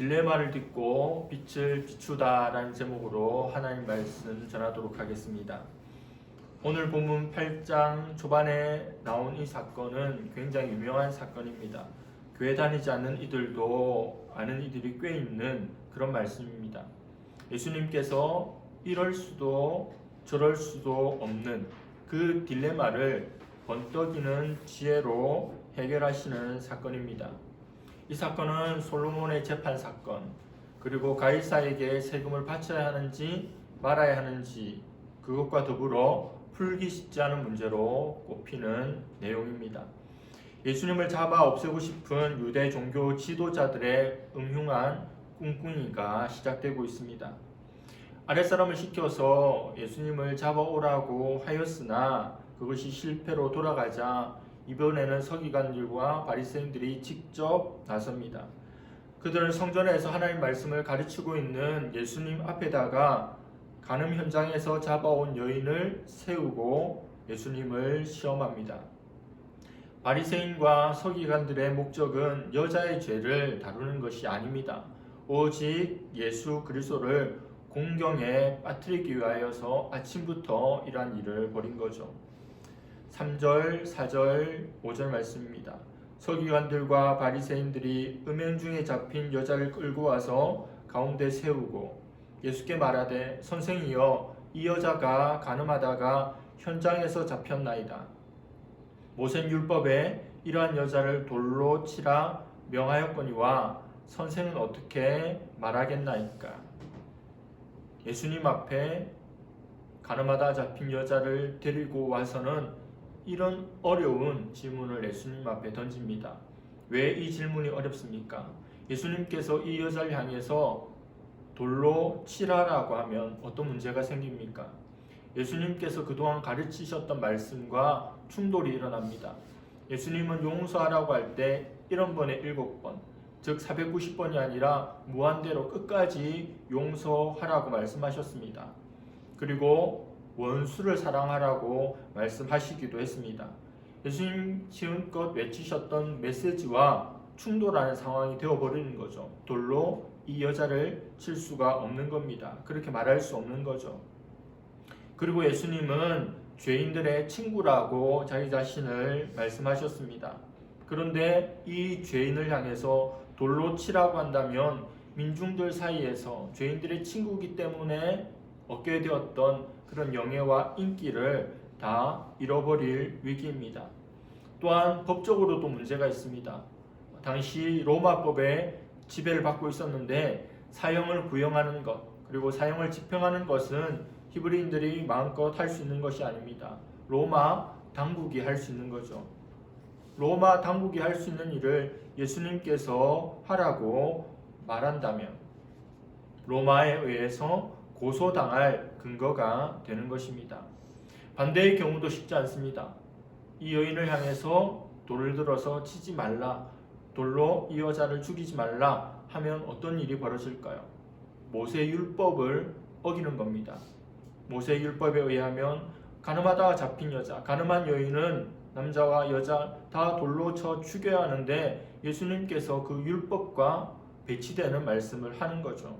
딜레마를 딛고 빛을 비추다라는 제목으로 하나님 말씀 전하도록 하겠습니다. 오늘 본문 8장 초반에 나온 이 사건은 굉장히 유명한 사건입니다. 교회 다니지 않는 이들도 아는 이들이 꽤 있는 그런 말씀입니다. 예수님께서 이럴 수도 저럴 수도 없는 그 딜레마를 번뜩이는 지혜로 해결하시는 사건입니다. 이 사건은 솔로몬의 재판 사건, 그리고 가이사에게 세금을 바쳐야 하는지 말아야 하는지 그것과 더불어 풀기 쉽지 않은 문제로 꼽히는 내용입니다. 예수님을 잡아 없애고 싶은 유대 종교 지도자들의 음흉한 꿍꿍이가 시작되고 있습니다. 아랫사람을 시켜서 예수님을 잡아오라고 하였으나 그것이 실패로 돌아가자 이번에는 서기관들과 바리새인들이 직접 나섭니다. 그들은 성전에서 하나님 말씀을 가르치고 있는 예수님 앞에다가 간음 현장에서 잡아온 여인을 세우고 예수님을 시험합니다. 바리새인과 서기관들의 목적은 여자의 죄를 다루는 것이 아닙니다. 오직 예수 그리스도를 공경에 빠뜨리기 위하여서 아침부터 이러한 일을 벌인 거죠. 3절, 4절, 5절 말씀입니다. 서기관들과 바리새인들이 음행 중에 잡힌 여자를 끌고 와서 가운데 세우고 예수께 말하되 선생이여 이 여자가 간음하다가 현장에서 잡혔나이다. 모세율법에 이러한 여자를 돌로 치라 명하였거니와 선생은 어떻게 말하겠나이까. 예수님 앞에 간음하다 잡힌 여자를 데리고 와서는 이런 어려운 질문을 예수님 앞에 던집니다. 왜 이 질문이 어렵습니까? 예수님께서 이 여자를 향해서 돌로 치라라고 하면 어떤 문제가 생깁니까? 예수님께서 그동안 가르치셨던 말씀과 충돌이 일어납니다. 예수님은 용서하라고 할 때 1번에 7번, 즉 490번이 아니라 무한대로 끝까지 용서하라고 말씀하셨습니다. 그리고 원수를 사랑하라고 말씀하시기도 했습니다. 예수님 지금껏 외치셨던 메시지와 충돌하는 상황이 되어버리는 거죠. 돌로 이 여자를 칠 수가 없는 겁니다. 그렇게 말할 수 없는 거죠. 그리고 예수님은 죄인들의 친구라고 자기 자신을 말씀하셨습니다. 그런데 이 죄인을 향해서 돌로 치라고 한다면 민중들 사이에서 죄인들의 친구이기 때문에 얻게 되었던 그런 영예와 인기를 다 잃어버릴 위기입니다. 또한 법적으로도 문제가 있습니다. 당시 로마법에 지배를 받고 있었는데 사형을 구형하는 것, 그리고 사형을 집행하는 것은 히브리인들이 마음껏 할 수 있는 것이 아닙니다. 로마 당국이 할 수 있는 거죠. 로마 당국이 할 수 있는 일을 예수님께서 하라고 말한다면 로마에 의해서 고소당할 근거가 되는 것입니다. 반대의 경우도 쉽지 않습니다. 이 여인을 향해서 돌을 들어서 치지 말라, 돌로 이 여자를 죽이지 말라 하면 어떤 일이 벌어질까요? 모세율법을 어기는 겁니다. 모세율법에 의하면 간음하다가 잡힌 여자, 간음한 여인은 남자와 여자 다 돌로 쳐 죽여야 하는데 예수님께서 그 율법과 배치되는 말씀을 하는 거죠.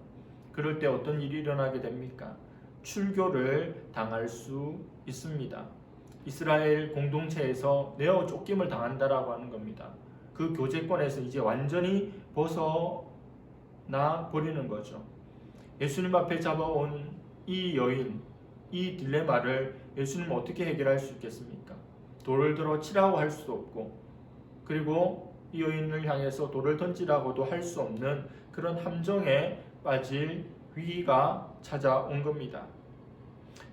그럴 때 어떤 일이 일어나게 됩니까? 출교를 당할 수 있습니다. 이스라엘 공동체에서 내어 쫓김을 당한다라고 하는 겁니다. 그 교제권에서 이제 완전히 벗어나 버리는 거죠. 예수님 앞에 잡아온 이 여인, 이 딜레마를 예수님은 어떻게 해결할 수 있겠습니까? 돌을 들어 치라고 할 수도 없고, 그리고 이 여인을 향해서 돌을 던지라고도 할 수 없는 그런 함정에 빠질 위기가 찾아온 겁니다.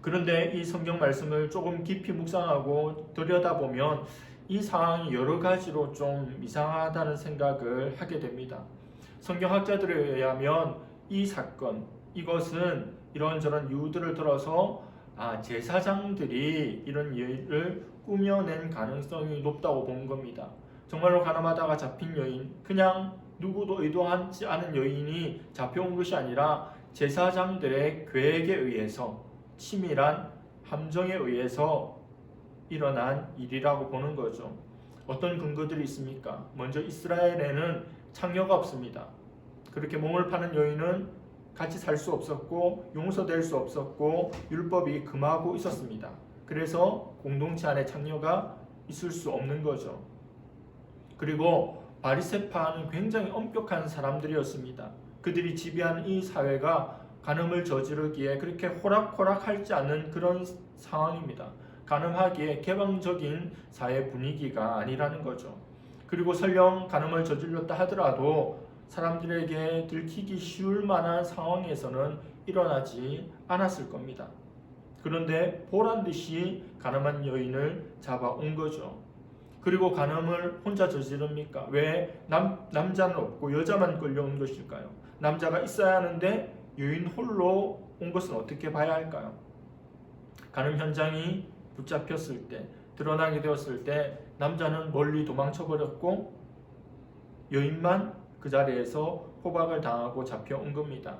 그런데 이 성경 말씀을 조금 깊이 묵상하고 들여다보면 이 상황이 여러 가지로 좀 이상하다는 생각을 하게 됩니다. 성경학자들에 의하면 이 사건, 이것은 이런저런 이유들을 들어서 제사장들이 이런 일을 꾸며낸 가능성이 높다고 본 겁니다. 정말로 가늠하다가 잡힌 여인, 그냥 누구도 의도하지 않은 여인이 잡혀온 것이 아니라 제사장들의 계획에 의해서, 치밀한 함정에 의해서 일어난 일이라고 보는 거죠. 어떤 근거들이 있습니까? 먼저 이스라엘에는 창녀가 없습니다. 그렇게 몸을 파는 여인은 같이 살 수 없었고 용서될 수 없었고 율법이 금하고 있었습니다. 그래서 공동체 안에 창녀가 있을 수 없는 거죠. 그리고 바리새파는 굉장히 엄격한 사람들이었습니다. 그들이 지배한 이 사회가 간음을 저지르기에 그렇게 호락호락하지 않는 그런 상황입니다. 간음하기에 개방적인 사회 분위기가 아니라는 거죠. 그리고 설령 간음을 저질렀다 하더라도 사람들에게 들키기 쉬울 만한 상황에서는 일어나지 않았을 겁니다. 그런데 보란듯이 간음한 여인을 잡아온 거죠. 그리고 간음을 혼자 저지릅니까? 왜 남자는 없고 여자만 끌려온 것일까요? 남자가 있어야 하는데 여인 홀로 온 것은 어떻게 봐야 할까요? 간음 현장이 붙잡혔을 때, 드러나게 되었을 때 남자는 멀리 도망쳐버렸고 여인만 그 자리에서 포박을 당하고 잡혀온 겁니다.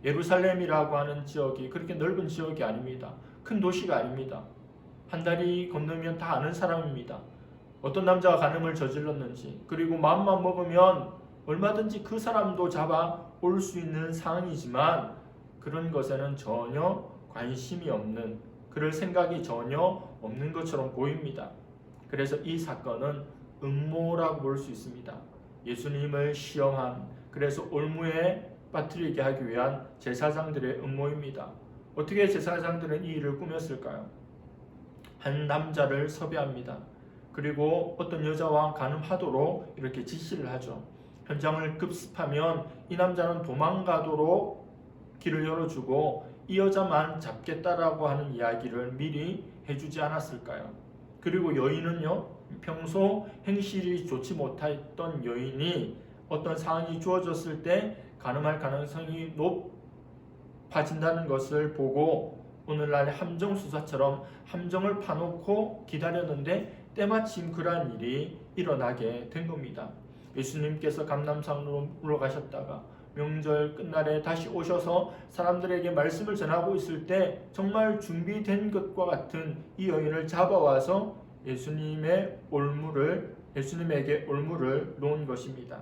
예루살렘이라고 하는 지역이 그렇게 넓은 지역이 아닙니다. 큰 도시가 아닙니다. 한 다리 건너면 다 아는 사람입니다. 어떤 남자가 간음을 저질렀는지, 그리고 마음만 먹으면 얼마든지 그 사람도 잡아 올 수 있는 상황이지만 그런 것에는 전혀 관심이 없는, 그럴 생각이 전혀 없는 것처럼 보입니다. 그래서 이 사건은 음모라고 볼 수 있습니다. 예수님을 시험한, 그래서 올무에 빠뜨리게 하기 위한 제사장들의 음모입니다. 어떻게 제사장들은 이 일을 꾸몄을까요? 한 남자를 섭외합니다. 그리고 어떤 여자와 간음하도록 이렇게 지시를 하죠. 현장을 급습하면 이 남자는 도망가도록 길을 열어주고 이 여자만 잡겠다라고 하는 이야기를 미리 해주지 않았을까요? 그리고 여인은요, 평소 행실이 좋지 못했던 여인이 어떤 상황이 주어졌을 때 간음할 가능성이 높아진다는 것을 보고 오늘날 함정수사처럼 함정을 파놓고 기다렸는데 때마침 그러한 일이 일어나게 된 겁니다. 예수님께서 감람산으로 가셨다가 명절 끝날에 다시 오셔서 사람들에게 말씀을 전하고 있을 때 정말 준비된 것과 같은 이 여인을 잡아와서 예수님에게 올무를 놓은 것입니다.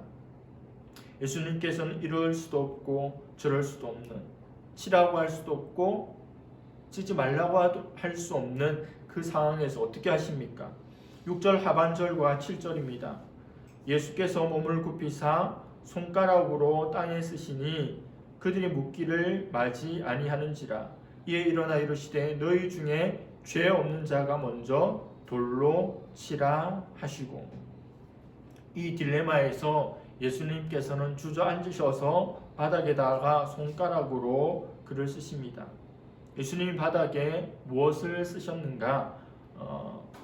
예수님께서는 이럴 수도 없고 저럴 수도 없는, 치라고 할 수도 없고 치지 말라고 할 수 없는 그 상황에서 어떻게 하십니까? 6절 하반절과 7절입니다. 예수께서 몸을 굽히사 손가락으로 땅에 쓰시니 그들이 묻기를 마지 아니하는지라. 이에 일어나 이르시되 너희 중에 죄 없는 자가 먼저 돌로 치라 하시고. 이 딜레마에서 예수님께서는 주저앉으셔서 바닥에다가 손가락으로 글을 쓰십니다. 예수님이 바닥에 무엇을 쓰셨는가?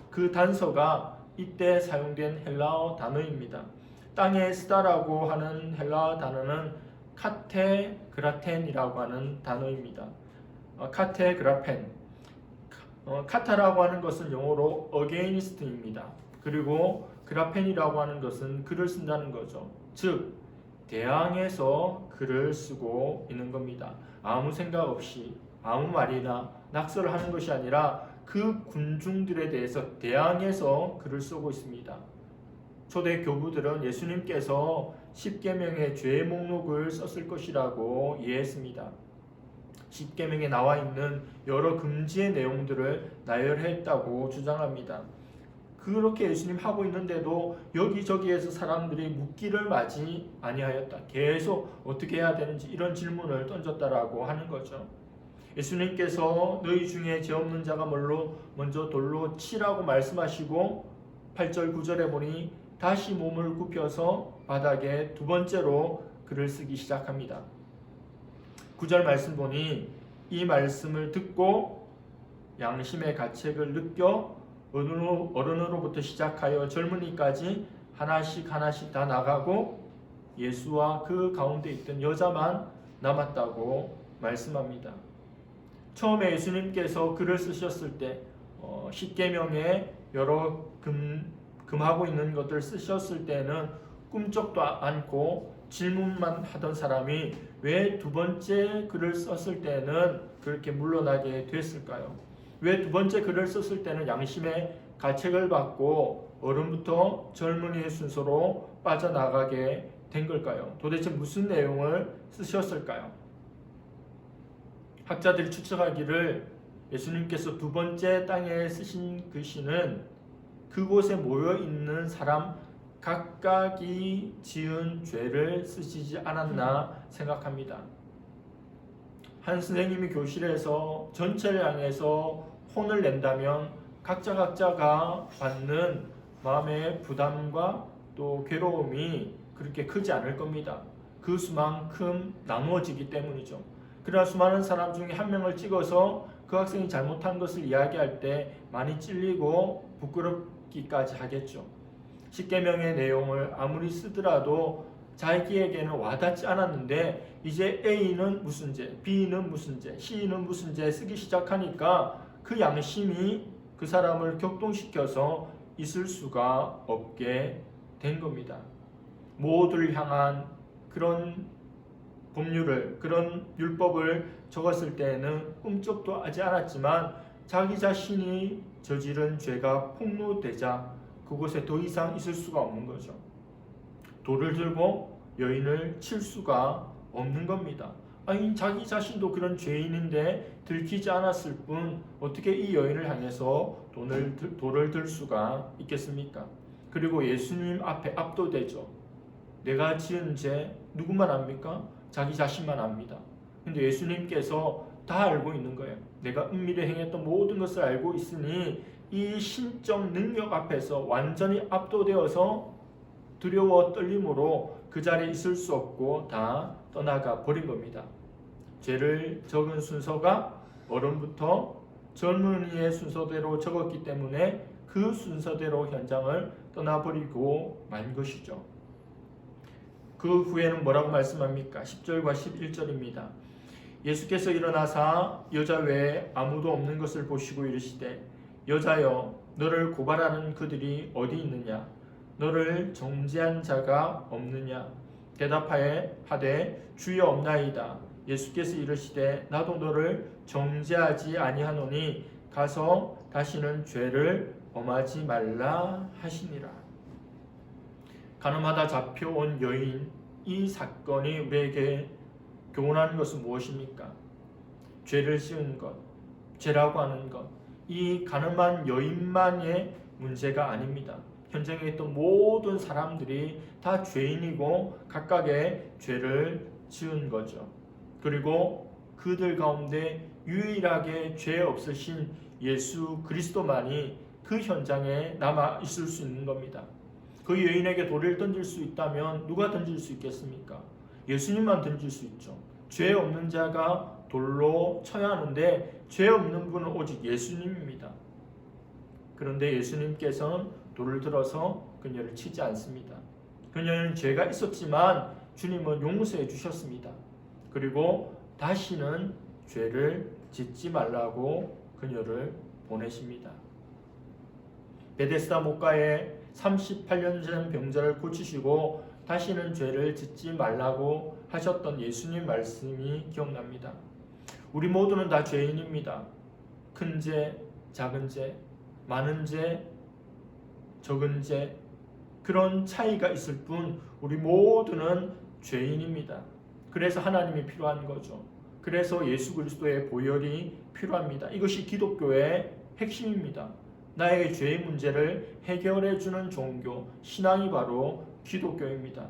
그 단서가 이때 사용된 헬라어 단어입니다. 땅에 쓰다라고 하는 헬라어 단어는 카테그라펜이라고 하는 단어입니다. 카테그라펜. 카타라고 하는 것은 영어로 against입니다. 그리고 그라펜이라고 하는 것은 글을 쓴다는 거죠. 즉 대항해서 글을 쓰고 있는 겁니다. 아무 생각 없이 아무 말이나 낙서를 하는 것이 아니라 그 군중들에 대해서 대항해서 글을 쓰고 있습니다. 초대 교부들은 예수님께서 십계명의 죄 목록을 썼을 것이라고 이해했습니다. 십계명에 나와 있는 여러 금지의 내용들을 나열했다고 주장합니다. 그렇게 예수님 하고 있는데도 여기저기에서 사람들이 묻기를 마지 아니하였다. 계속 어떻게 해야 되는지 이런 질문을 던졌다라고 하는 거죠. 예수님께서 너희 중에 죄 없는 자가 먼저 돌로 치라고 말씀하시고 8절 9절에 보니 다시 몸을 굽혀서 바닥에 두 번째로 글을 쓰기 시작합니다. 9절 말씀 보니 이 말씀을 듣고 양심의 가책을 느껴 어른으로부터 시작하여 젊은이까지 하나씩 다 나가고 예수와 그 가운데 있던 여자만 남았다고 말씀합니다. 처음에 예수님께서 글을 쓰셨을 때 십계명에 여러 금하고 있는 것들을 쓰셨을 때는 꿈쩍도 않고 질문만 하던 사람이 왜 두 번째 글을 썼을 때는 그렇게 물러나게 됐을까요? 왜 두 번째 글을 썼을 때는 양심의 가책을 받고 어른부터 젊은이의 순서로 빠져나가게 된 걸까요? 도대체 무슨 내용을 쓰셨을까요? 학자들이 추측하기를 예수님께서 두 번째 땅에 쓰신 글씨는 그곳에 모여 있는 사람 각각이 지은 죄를 쓰시지 않았나 생각합니다. 한 선생님이 교실에서 전체를 향해서 혼을 낸다면 각자가 받는 마음의 부담과 또 괴로움이 그렇게 크지 않을 겁니다. 그 수만큼 나누어지기 때문이죠. 그러나 수많은 사람 중에 한 명을 찍어서 그 학생이 잘못한 것을 이야기할 때 많이 찔리고 부끄럽기까지 하겠죠. 십계명의 내용을 아무리 쓰더라도 자기에게는 와닿지 않았는데 이제 A는 무슨 죄, B는 무슨 죄, C는 무슨 죄 쓰기 시작하니까 그 양심이 그 사람을 격동시켜서 있을 수가 없게 된 겁니다. 모두를 향한 그런 법률을, 그런 율법을 적었을 때에는 꿈쩍도 하지 않았지만 자기 자신이 저지른 죄가 폭로되자 그곳에 더 이상 있을 수가 없는 거죠. 돌을 들고 여인을 칠 수가 없는 겁니다. 아니, 자기 자신도 그런 죄인인데 들키지 않았을 뿐 어떻게 이 여인을 향해서 돌을 들 수가 있겠습니까? 그리고 예수님 앞에 압도되죠. 내가 지은 죄 누구만 압니까? 자기 자신만 압니다. 근데 예수님께서 다 알고 있는 거예요. 내가 은밀히 행했던 모든 것을 알고 있으니 이 신적 능력 앞에서 완전히 압도되어서 두려워 떨림으로 그 자리에 있을 수 없고 다 떠나가 버린 겁니다. 죄를 적은 순서가 어른부터 젊은이의 순서대로 적었기 때문에 그 순서대로 현장을 떠나버리고 만 것이죠. 그 후에는 뭐라고 말씀합니까? 10절과 11절입니다. 예수께서 일어나사 여자 외에 아무도 없는 것을 보시고 이르시되 여자여 너를 고발하는 그들이 어디 있느냐? 너를 정죄한 자가 없느냐? 대답하에 하되 주여 없나이다. 예수께서 이르시되 나도 너를 정죄하지 아니하노니 가서 다시는 죄를 범하지 말라 하시니라. 가늠하다 잡혀온 여인, 이 사건이 우리에게 교훈하는 것은 무엇입니까? 죄를 지은 것, 죄라고 하는 것, 이 가늠한 여인만의 문제가 아닙니다. 현장에 있던 모든 사람들이 다 죄인이고 각각의 죄를 지은 거죠. 그리고 그들 가운데 유일하게 죄 없으신 예수 그리스도만이 그 현장에 남아 있을 수 있는 겁니다. 그 여인에게 돌을 던질 수 있다면 누가 던질 수 있겠습니까? 예수님만 던질 수 있죠. 죄 없는 자가 돌로 쳐야 하는데 죄 없는 분은 오직 예수님입니다. 그런데 예수님께서는 돌을 들어서 그녀를 치지 않습니다. 그녀는 죄가 있었지만 주님은 용서해 주셨습니다. 그리고 다시는 죄를 짓지 말라고 그녀를 보내십니다. 베데스다 목가에 38년 전 병자를 고치시고 다시는 죄를 짓지 말라고 하셨던 예수님 말씀이 기억납니다. 우리 모두는 다 죄인입니다. 큰 죄, 작은 죄, 많은 죄, 적은 죄, 그런 차이가 있을 뿐 우리 모두는 죄인입니다. 그래서 하나님이 필요한 거죠. 그래서 예수 그리스도의 보혈이 필요합니다. 이것이 기독교의 핵심입니다. 나의 죄의 문제를 해결해 주는 종교, 신앙이 바로 기독교입니다.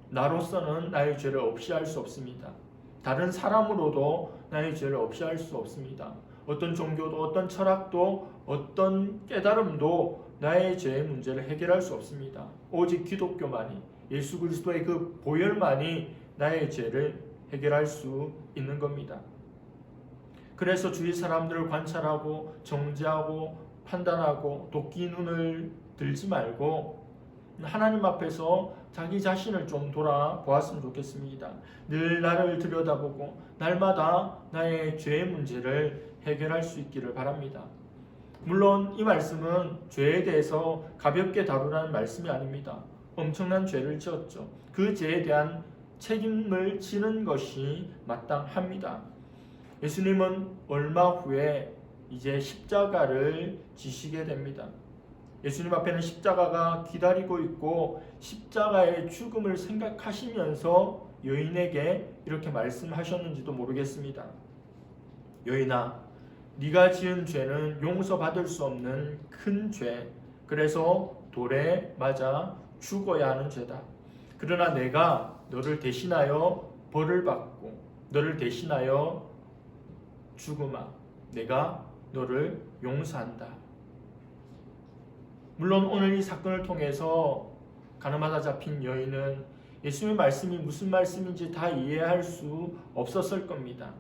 나로서는 나의 죄를 없이 할 수 없습니다. 다른 사람으로도 나의 죄를 없이 할 수 없습니다. 어떤 종교도 어떤 철학도 어떤 깨달음도 나의 죄의 문제를 해결할 수 없습니다. 오직 기독교만이, 예수 그리스도의 그 보혈만이 나의 죄를 해결할 수 있는 겁니다. 그래서 주위 사람들을 관찰하고 정죄하고 판단하고 도끼 눈을 들지 말고 하나님 앞에서 자기 자신을 좀 돌아보았으면 좋겠습니다. 늘 나를 들여다보고 날마다 나의 죄의 문제를 해결할 수 있기를 바랍니다. 물론 이 말씀은 죄에 대해서 가볍게 다루라는 말씀이 아닙니다. 엄청난 죄를 지었죠. 그 죄에 대한 책임을 지는 것이 마땅합니다. 예수님은 얼마 후에 이제 십자가를 지시게 됩니다. 예수님 앞에는 십자가가 기다리고 있고 십자가의 죽음을 생각하시면서 여인에게 이렇게 말씀하셨는지도 모르겠습니다. 여인아, 네가 지은 죄는 용서받을 수 없는 큰 죄, 그래서 돌에 맞아 죽어야 하는 죄다. 그러나 내가 너를 대신하여 벌을 받고 너를 대신하여 죽음아, 내가 너를 용서한다. 물론 오늘 이 사건을 통해서 가늠하다 잡힌 여인은 예수님의 말씀이 무슨 말씀인지 다 이해할 수 없었을 겁니다.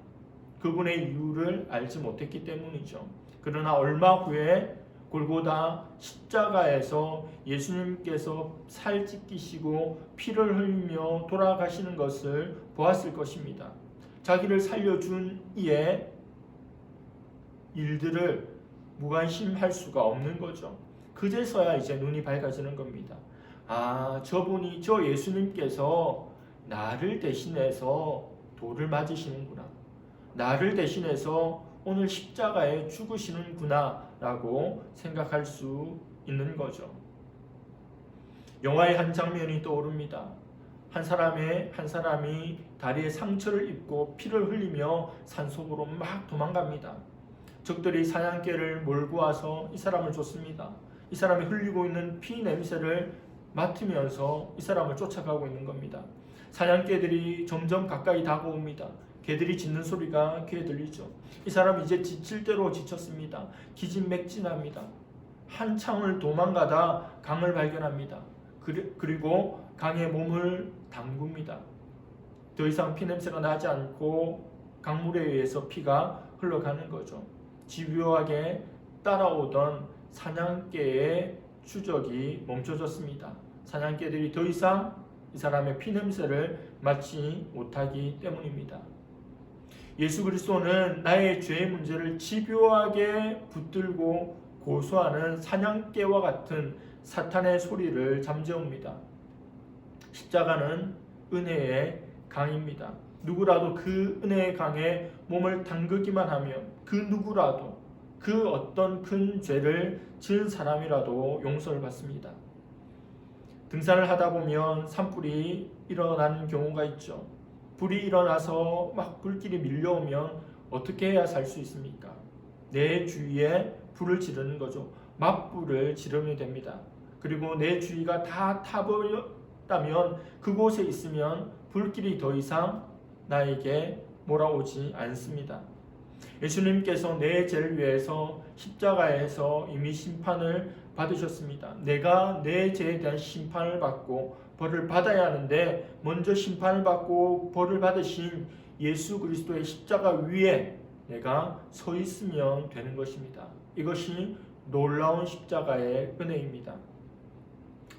그분의 이유를 알지 못했기 때문이죠. 그러나 얼마 후에 골고다 십자가에서 예수님께서 살 찢기시고 피를 흘리며 돌아가시는 것을 보았을 것입니다. 자기를 살려준 이의 일들을 무관심할 수가 없는 거죠. 그제서야 이제 눈이 밝아지는 겁니다. 아, 저분이, 저 예수님께서 나를 대신해서 돌을 맞으시는구나. 나를 대신해서 오늘 십자가에 죽으시는구나 라고 생각할 수 있는 거죠. 영화의 한 장면이 떠오릅니다. 한 사람이 다리에 상처를 입고 피를 흘리며 산속으로 막 도망갑니다. 적들이 사냥개를 몰고 와서 이 사람을 쫓습니다. 이 사람이 흘리고 있는 피 냄새를 맡으면서 이 사람을 쫓아가고 있는 겁니다. 사냥개들이 점점 가까이 다가옵니다. 개들이 짖는 소리가 귀에 들리죠. 이 사람 이제 지칠 대로 지쳤습니다. 기진맥진합니다. 한참을 도망가다 강을 발견합니다. 그리고 강에 몸을 담굽니다. 더 이상 피냄새가 나지 않고 강물에 의해서 피가 흘러가는 거죠. 집요하게 따라오던 사냥개의 추적이 멈춰졌습니다. 사냥개들이 더 이상 이 사람의 피냄새를 맡지 못하기 때문입니다. 예수 그리스도는 나의 죄의 문제를 집요하게 붙들고 고소하는 사냥개와 같은 사탄의 소리를 잠재웁니다. 십자가는 은혜의 강입니다. 누구라도 그 은혜의 강에 몸을 담그기만 하면 그 누구라도 그 어떤 큰 죄를 지은 사람이라도 용서를 받습니다. 등산을 하다 보면 산불이 일어나는 경우가 있죠. 불이 일어나서 막 불길이 밀려오면 어떻게 해야 살 수 있습니까? 내 주위에 불을 지르는 거죠. 맞불을 지르면 됩니다. 그리고 내 주위가 다 타버렸다면 그곳에 있으면 불길이 더 이상 나에게 몰아오지 않습니다. 예수님께서 내 죄를 위해서 십자가에서 이미 심판을 받으셨습니다. 내가 내 죄에 대한 심판을 받고 벌을 받아야 하는데 먼저 심판을 받고 벌을 받으신 예수 그리스도의 십자가 위에 내가 서 있으면 되는 것입니다. 이것이 놀라운 십자가의 은혜입니다.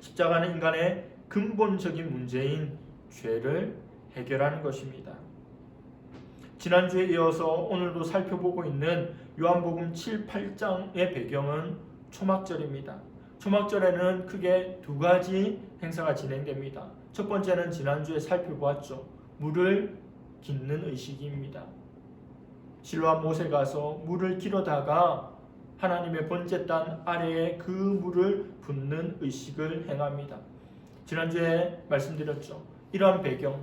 십자가는 인간의 근본적인 문제인 죄를 해결하는 것입니다. 지난주에 이어서 오늘도 살펴보고 있는 요한복음 7, 8장의 배경은 초막절입니다. 초막절에는 크게 두 가지 행사가 진행됩니다. 첫 번째는 지난주에 살펴보았죠. 물을 깃는 의식입니다. 실로암 못에 가서 물을 기르다가 하나님의 번제단 아래에 그 물을 붓는 의식을 행합니다. 지난주에 말씀드렸죠. 이러한 배경,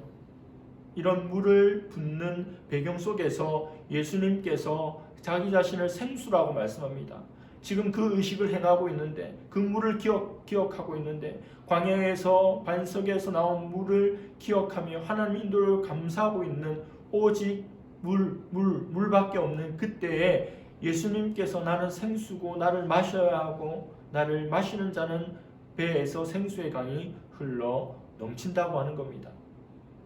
이런 물을 붓는 배경 속에서 예수님께서 자기 자신을 생수라고 말씀합니다. 지금 그 의식을 행하고 있는데 그 물을 기억하고 있는데 광야에서 반석에서 나온 물을 기억하며 하나님 인도를 감사하고 있는 오직 물밖에 없는 그때에 예수님께서 나는 생수고 나를 마셔야 하고 나를 마시는 자는 배에서 생수의 강이 흘러 넘친다고 하는 겁니다.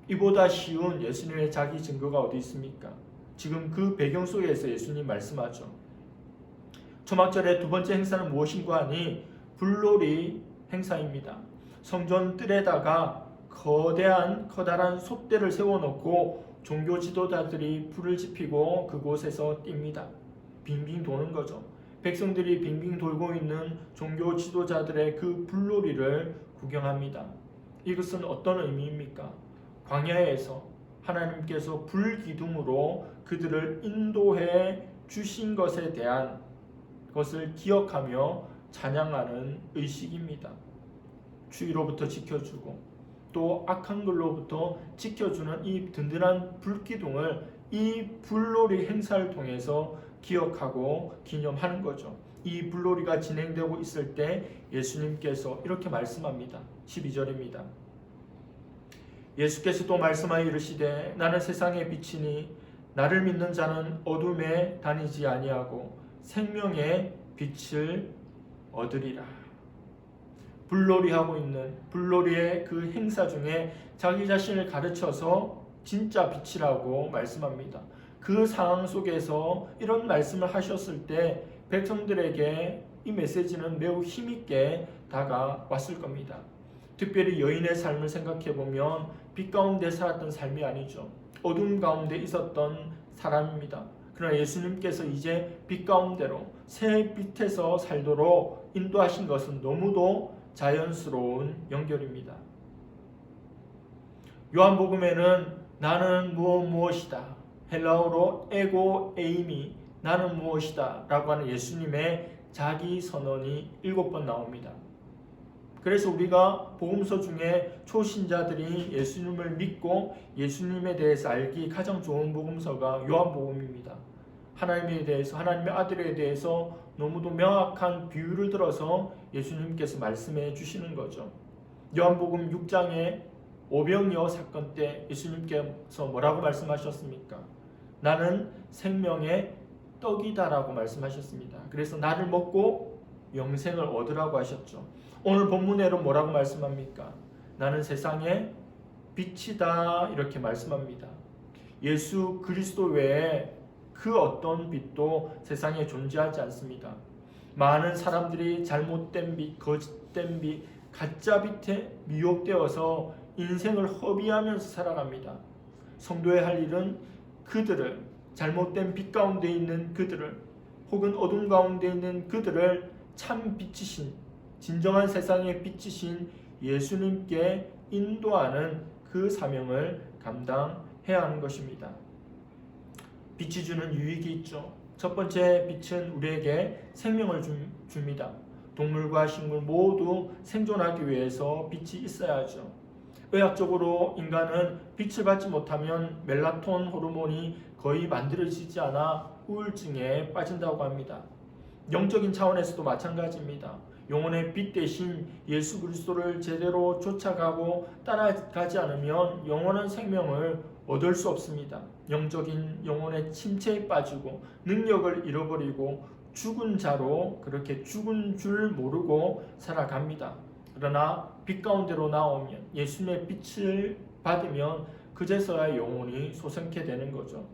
이보다 쉬운 예수님의 자기 증거가 어디 있습니까? 지금 그 배경 속에서 예수님 말씀하죠. 초막절의 두 번째 행사는 무엇인가 하니 불놀이 행사입니다. 성전 뜰에다가 커다란 솥대를 세워놓고 종교 지도자들이 불을 지피고 그곳에서 띱니다. 빙빙 도는 거죠. 백성들이 빙빙 돌고 있는 종교 지도자들의 그 불놀이를 구경합니다. 이것은 어떤 의미입니까? 광야에서 하나님께서 불기둥으로 그들을 인도해 주신 것에 대한 것을 기억하며 찬양하는 의식입니다. 추위로부터 지켜주고 또 악한 걸로부터 지켜주는 이 든든한 불기둥을 이 불놀이 행사를 통해서 기억하고 기념하는 거죠. 이 불놀이가 진행되고 있을 때 예수님께서 이렇게 말씀합니다. 12절입니다. 예수께서 또 말씀하여 이르시되 나는 세상의 빛이니 나를 믿는 자는 어둠에 다니지 아니하고 생명의 빛을 얻으리라. 불놀이하고 있는 불놀이의 그 행사 중에 자기 자신을 가르쳐서 진짜 빛이라고 말씀합니다. 그 상황 속에서 이런 말씀을 하셨을 때 백성들에게 이 메시지는 매우 힘있게 다가왔을 겁니다. 특별히 여인의 삶을 생각해 보면 빛 가운데 살았던 삶이 아니죠. 어둠 가운데 있었던 사람입니다. 그러나 예수님께서 이제 빛 가운데로 새 빛에서 살도록 인도하신 것은 너무도 자연스러운 연결입니다. 요한복음에는 나는 무엇이다, 헬라어로 에고 에이미, 나는 무엇이다 라고 하는 예수님의 자기 선언이 7번 나옵니다. 그래서 우리가 복음서 중에 초신자들이 예수님을 믿고 예수님에 대해서 알기 가장 좋은 복음서가 요한복음입니다. 하나님에 대해서, 하나님의 아들에 대해서 너무도 명확한 비유를 들어서 예수님께서 말씀해 주시는 거죠. 요한복음 6장에 오병이어 사건 때 예수님께서 뭐라고 말씀하셨습니까? 나는 생명의 떡이다 라고 말씀하셨습니다. 그래서 나를 먹고 영생을 얻으라고 하셨죠. 오늘 본문에는 뭐라고 말씀합니까? 나는 세상의 빛이다 이렇게 말씀합니다. 예수 그리스도 외에 그 어떤 빛도 세상에 존재하지 않습니다. 많은 사람들이 잘못된 빛, 거짓된 빛, 가짜 빛에 미혹되어서 인생을 허비하면서 살아갑니다. 성도의 할 일은 그들을, 잘못된 빛 가운데 있는 그들을, 혹은 어둠 가운데 있는 그들을 참 빛이신, 진정한 세상의 빛이신 예수님께 인도하는 그 사명을 감당해야 하는 것입니다. 빛이 주는 유익이 있죠. 첫 번째, 빛은 우리에게 생명을 줍니다. 동물과 식물 모두 생존하기 위해서 빛이 있어야죠. 의학적으로 인간은 빛을 받지 못하면 멜라톤 호르몬이 거의 만들어지지 않아 우울증에 빠진다고 합니다. 영적인 차원에서도 마찬가지입니다. 영혼의 빛 대신 예수 그리스도를 제대로 쫓아가고 따라가지 않으면 영원한 생명을 얻을 수 없습니다. 영적인 영혼의 침체에 빠지고 능력을 잃어버리고 죽은 자로 그렇게 죽은 줄 모르고 살아갑니다. 그러나 빛 가운데로 나오면, 예수님의 빛을 받으면 그제서야 영혼이 솟게 되는 거죠.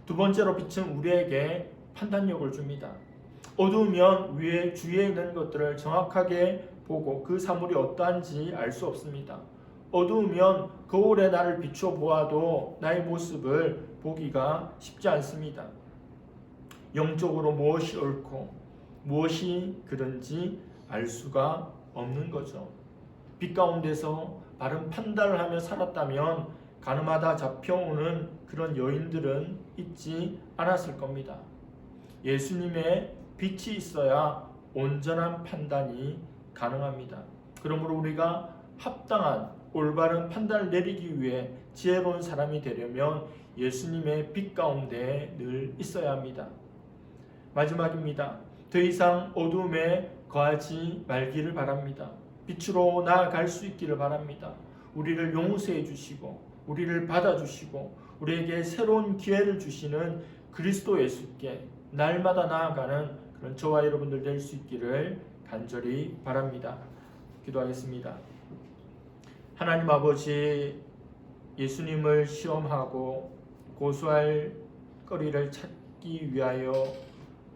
두 번째로, 빛은 우리에게 판단력을 줍니다. 어두우면 위에 주위에 있는 것들을 정확하게 보고 그 사물이 어떠한지 알 수 없습니다. 어두우면 거울에 나를 비춰 보아도 나의 모습을 보기가 쉽지 않습니다. 영적으로 무엇이 옳고 무엇이 그른지 알 수가 없는 거죠. 빛 가운데서 바른 판단을 하며 살았다면 가늠하다 잡혀오는 그런 여인들은 있지 않았을 겁니다. 예수님의 빛이 있어야 온전한 판단이 가능합니다. 그러므로 우리가 합당한 올바른 판단을 내리기 위해 지혜로운 사람이 되려면 예수님의 빛 가운데 늘 있어야 합니다. 마지막입니다. 더 이상 어둠에 거하지 말기를 바랍니다. 빛으로 나아갈 수 있기를 바랍니다. 우리를 용서해 주시고 우리를 받아주시고 우리에게 새로운 기회를 주시는 그리스도 예수께 날마다 나아가는 그런 저와 여러분들 될 수 있기를 간절히 바랍니다. 기도하겠습니다. 하나님 아버지, 예수님을 시험하고 고소할 거리를 찾기 위하여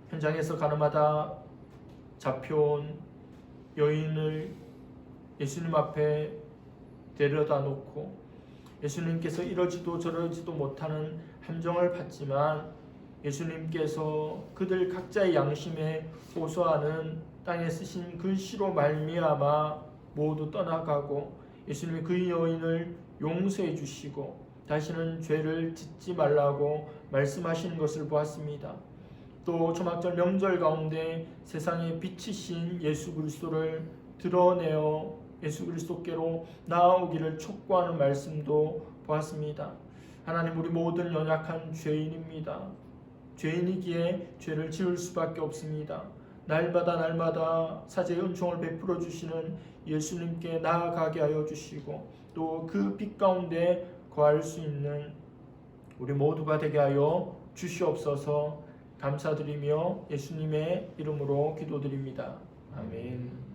현장에서 가늠하다 잡혀온 여인을 예수님 앞에 데려다 놓고 예수님께서 이러지도 저러지도 못하는 함정을 받지만 예수님께서 그들 각자의 양심에 호소하는 땅에 쓰신 글씨로 말미암아 모두 떠나가고 예수님이 그 여인을 용서해 주시고 다시는 죄를 짓지 말라고 말씀하시는 것을 보았습니다. 또 초막절 명절 가운데 세상의 빛이신 예수 그리스도를 드러내어 예수 그리스도께로 나아오기를 촉구하는 말씀도 보았습니다. 하나님, 우리 모든 연약한 죄인입니다. 죄인이기에 죄를 지을 수밖에 없습니다. 날마다 사제의 은총을 베풀어 주시는 예수님께 나아가게 하여 주시고 또 그 빛 가운데 거할 수 있는 우리 모두가 되게 하여 주시옵소서. 감사드리며 예수님의 이름으로 기도드립니다. 아멘.